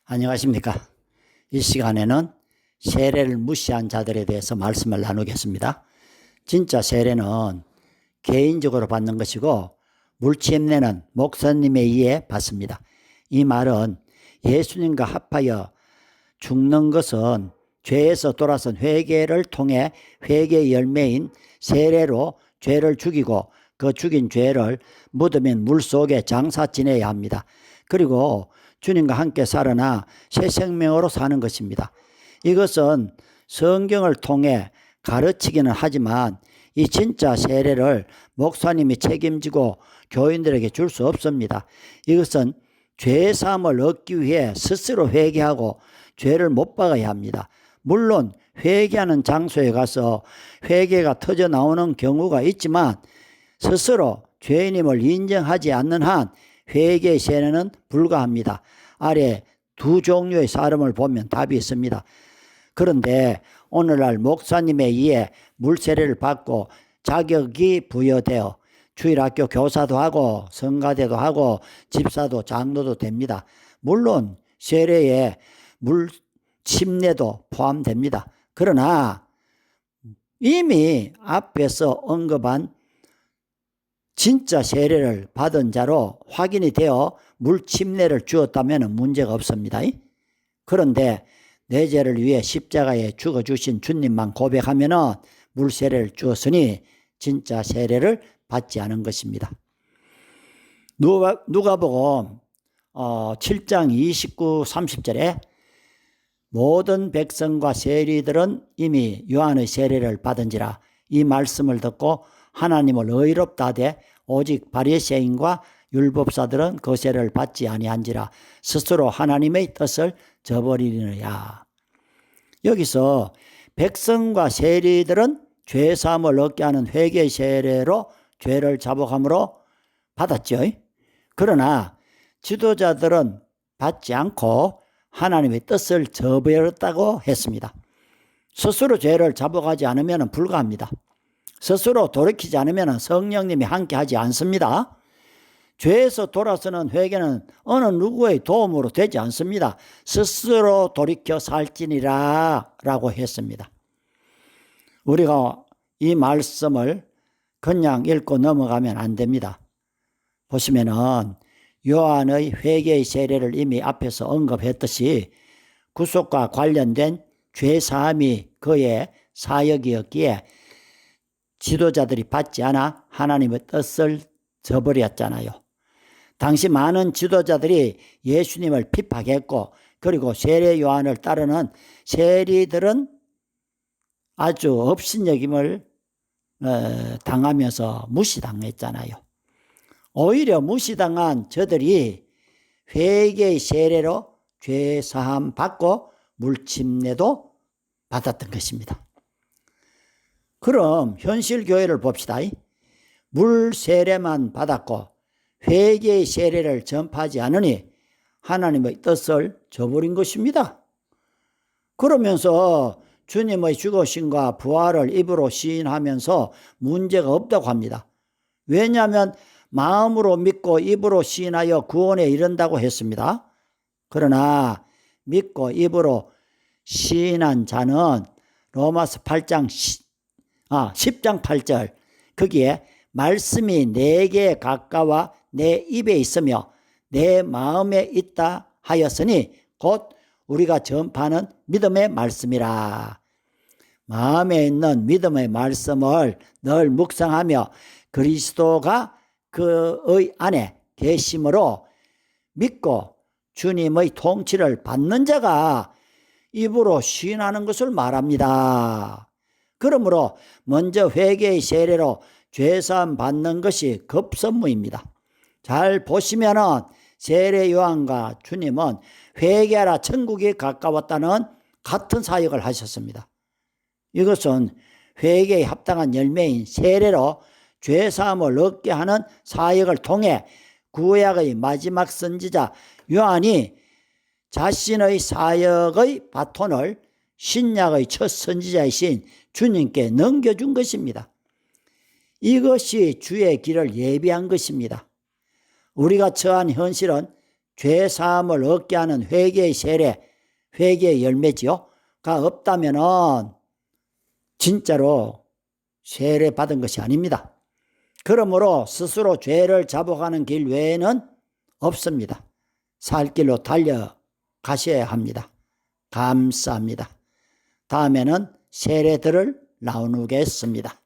안녕하십니까. 이 시간에는 세례를 무시한 자들에 대해서 말씀을 나누겠습니다. 진짜 세례는 개인적으로 받는 것이고 물침례는 목사님에 의해 받습니다. 이 말은 예수님과 합하여 죽는 것은 죄에서 돌아선 회개를 통해 회개의 열매인 세례로 죄를 죽이고 그 죽인 죄를 묻으면 물속에 장사 지내야 합니다. 그리고 주님과 함께 살아나 새 생명으로 사는 것입니다. 이것은 성경을 통해 가르치기는 하지만 이 진짜 세례를 목사님이 책임지고 교인들에게 줄 수 없습니다. 이것은 죄사함을 얻기 위해 스스로 회개하고 죄를 못 박아야 합니다. 물론 회개하는 장소에 가서 회개가 터져 나오는 경우가 있지만 스스로 죄인임을 인정하지 않는 한 회개의 세례는 불가합니다. 아래 두 종류의 사람을 보면 답이 있습니다. 그런데 오늘날 목사님에 의해 물세례를 받고 자격이 부여되어 주일학교 교사도 하고 성가대도 하고 집사도 장로도 됩니다. 물론 세례에 물침례도 포함됩니다. 그러나 이미 앞에서 언급한 진짜 세례를 받은 자로 확인이 되어 물침례를 주었다면 문제가 없습니다. 그런데 내 죄를 위해 십자가에 죽어주신 주님만 고백하면 물세례를 주었으니 진짜 세례를 받지 않은 것입니다. 누가복음 7장 29, 30절에 모든 백성과 세리들은 이미 요한의 세례를 받은지라 이 말씀을 듣고 하나님을 의롭다 하되 오직 바리새인과 율법사들은 그 세례를 받지 아니한지라 스스로 하나님의 뜻을 저버리느냐. 여기서 백성과 세리들은 죄사함을 얻게 하는 회개의 세례로 죄를 자복함으로 받았죠. 그러나 지도자들은 받지 않고 하나님의 뜻을 저버렸다고 했습니다. 스스로 죄를 자복하지 않으면 불가합니다. 스스로 돌이키지 않으면 성령님이 함께하지 않습니다. 죄에서 돌아서는 회개는 어느 누구의 도움으로 되지 않습니다. 스스로 돌이켜 살지니라 라고 했습니다. 우리가 이 말씀을 그냥 읽고 넘어가면 안 됩니다. 보시면은 요한의 회개의 세례를 이미 앞에서 언급했듯이 구속과 관련된 죄사함이 그의 사역이었기에 지도자들이 받지 않아 하나님의 뜻을 저버렸잖아요. 당시 많은 지도자들이 예수님을 핍박했고 그리고 세례 요한을 따르는 세리들은 아주 업신여김을 당하면서 무시당했잖아요. 오히려 무시당한 저들이 회개의 세례로 죄사함 받고 물침례도 받았던 것입니다. 그럼 현실 교회를 봅시다. 물 세례만 받았고 회개의 세례를 전파하지 않으니 하나님의 뜻을 저버린 것입니다. 그러면서 주님의 죽으심과 부활을 입으로 시인하면서 문제가 없다고 합니다. 왜냐하면 마음으로 믿고 입으로 시인하여 구원에 이른다고 했습니다. 그러나 믿고 입으로 시인한 자는 로마서 10장 8절 거기에 말씀이 내게 가까워 내 입에 있으며 내 마음에 있다 하였으니 곧 우리가 전파하는 믿음의 말씀이라. 마음에 있는 믿음의 말씀을 늘 묵상하며 그리스도가 그의 안에 계심으로 믿고 주님의 통치를 받는 자가 입으로 시인하는 것을 말합니다. 그러므로 먼저 회개의 세례로 죄사함 받는 것이 급선무입니다. 잘 보시면은 세례 요한과 주님은 회개하라 천국이 가까웠다는 같은 사역을 하셨습니다. 이것은 회개에 합당한 열매인 세례로 죄사함을 얻게 하는 사역을 통해 구약의 마지막 선지자 요한이 자신의 사역의 바톤을 신약의 첫 선지자이신 주님께 넘겨준 것입니다. 이것이 주의 길을 예비한 것입니다. 우리가 처한 현실은 죄사함을 얻게 하는 회개의 세례, 회개의 열매지요. 가 없다면은 진짜로 세례 받은 것이 아닙니다. 그러므로 스스로 죄를 잡아가는 길 외에는 없습니다. 살 길로 달려가셔야 합니다. 감사합니다. 다음에는 세례들을 나누겠습니다.